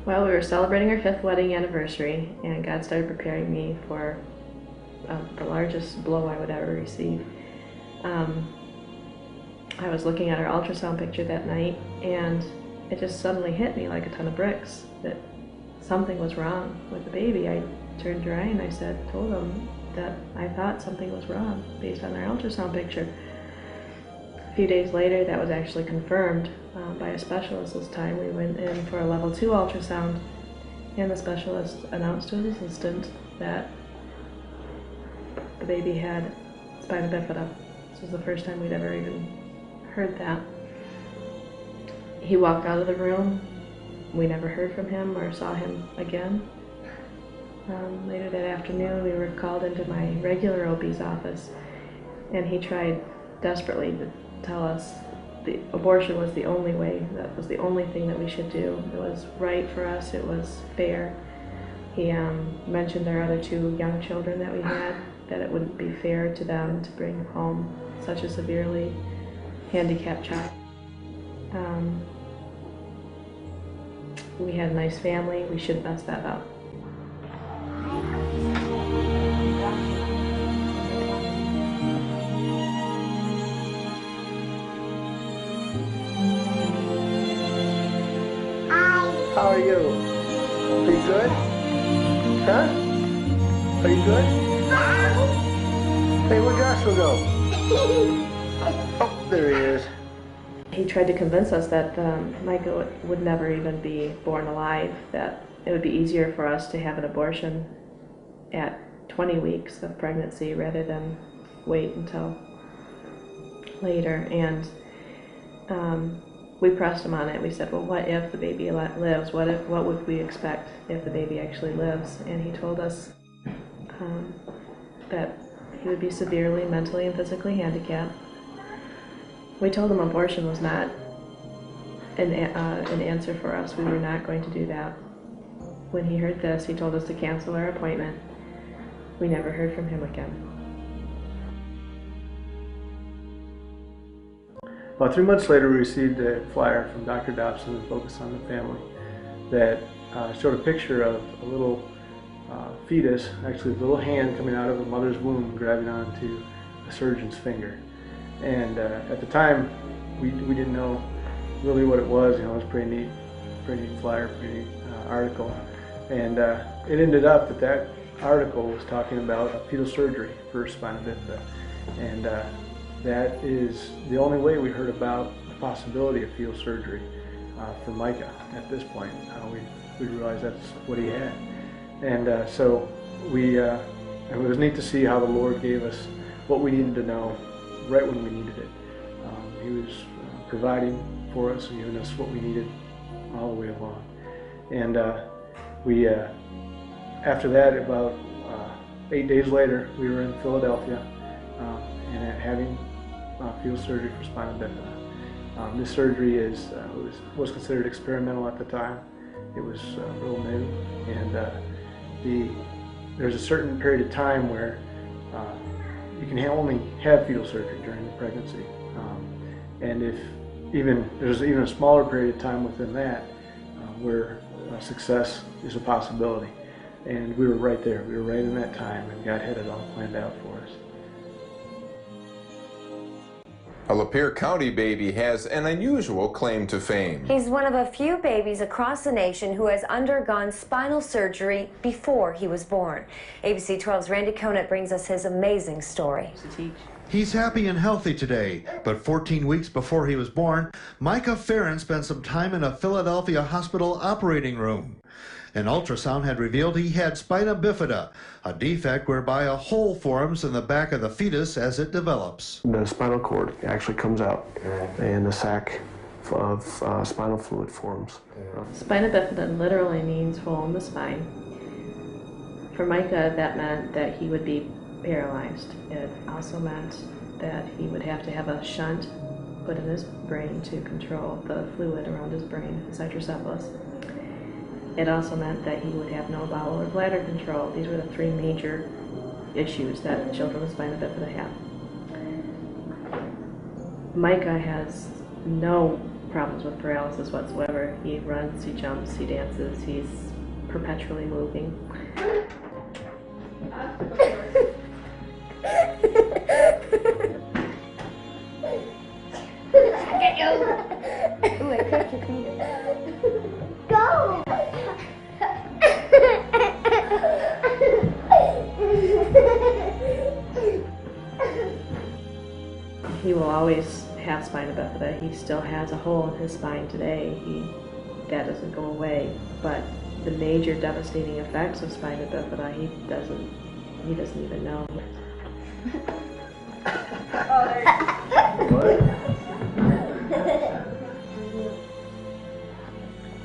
Well, we were celebrating our 5th wedding anniversary, and God started preparing me for the largest blow I would ever receive. I was looking at our ultrasound picture that night, and it just suddenly hit me like a ton of bricks that something was wrong with the baby. I turned to Ryan and told him that I thought something was wrong based on our ultrasound picture. A few days later, that was actually confirmed by a specialist this time. We went in for a level 2 ultrasound, and the specialist announced to his assistant that the baby had spina bifida. This was the first time we'd ever even heard that. He walked out of the room. We never heard from him or saw him again. Later that afternoon, we were called into my regular OB's office, and he tried desperately to tell us the abortion was the only way, that was the only thing that we should do. It was right for us, it was fair. He mentioned our other 2 young children that we had, that it wouldn't be fair to them to bring home such a severely handicapped child. We had a nice family, we shouldn't mess that up. How are you? Are you good? Huh? Are you good? Hey, where'd Joshua go? Oh, there he is. He tried to convince us that Micah would never even be born alive, that it would be easier for us to have an abortion at 20 weeks of pregnancy rather than wait until later. And we pressed him on it. We said, well, what if the baby lives? What would we expect if the baby actually lives? And he told us that he would be severely mentally and physically handicapped. We told him abortion was not an answer for us. We were not going to do that. When he heard this, he told us to cancel our appointment. We never heard from him again. About 3 months later, we received a flyer from Dr. Dobson and Focus on the Family that showed a picture of a little fetus, actually a little hand coming out of a mother's womb grabbing onto a surgeon's finger. And at the time, we didn't know really what it was. You know, it was a pretty neat flyer, pretty neat article. And it ended up that article was talking about a fetal surgery for spina bifida. And that is the only way we heard about the possibility of fetal surgery for Micah at this point. We realized that's what he had. And so it was neat to see how the Lord gave us what we needed to know right when we needed it. He was providing for us and giving us what we needed all the way along. And after that, about 8 days later, we were in Philadelphia and having fetal surgery for spina bifida. This surgery was considered experimental at the time. It was real new, and there's a certain period of time where you can only have fetal surgery during the pregnancy, and there's even a smaller period of time within that where success is a possibility. And we were right there. We were right in that time, and God had it all planned out for us. A Lapeer County baby has an unusual claim to fame. He's one of a few babies across the nation who has undergone spinal surgery before he was born. ABC 12's Randy Conant brings us his amazing story. He's happy and healthy today, but 14 weeks before he was born, Micah Farron spent some time in a Philadelphia hospital operating room. An ultrasound had revealed he had spina bifida, a defect whereby a hole forms in the back of the fetus as it develops. The spinal cord actually comes out and the sac of spinal fluid forms. Spina bifida literally means hole in the spine. For Micah, that meant that he would be paralyzed. It also meant that he would have to have a shunt put in his brain to control the fluid around his brain, his hydrocephalus. It also meant that he would have no bowel or bladder control. These were the three major issues that children with spina bifida have. Micah has no problems with paralysis whatsoever. He runs, he jumps, he dances, he's perpetually moving. Ooh, I cracked your finger. Go! He will always have spina bifida. He still has a hole in his spine today. That doesn't go away. But the major devastating effects of spina bifida, he doesn't even know. What?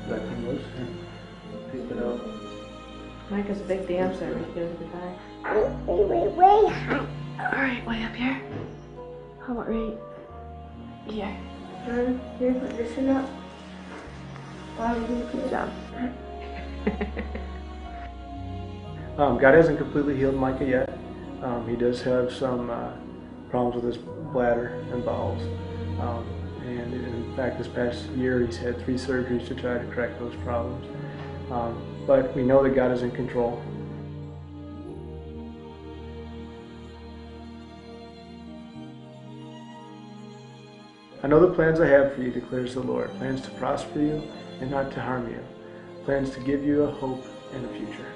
That thing loose? Pick it up. Micah's a big dancer. He goes to die. Way high. All right, way up here. How about right here? Your position up. Good job. God hasn't completely healed Micah yet. He does have some problems with his bladder and bowels. And in fact, this past year he's had 3 surgeries to try to correct those problems. But we know that God is in control. I know the plans I have for you, declares the Lord, plans to prosper you and not to harm you, plans to give you a hope and a future.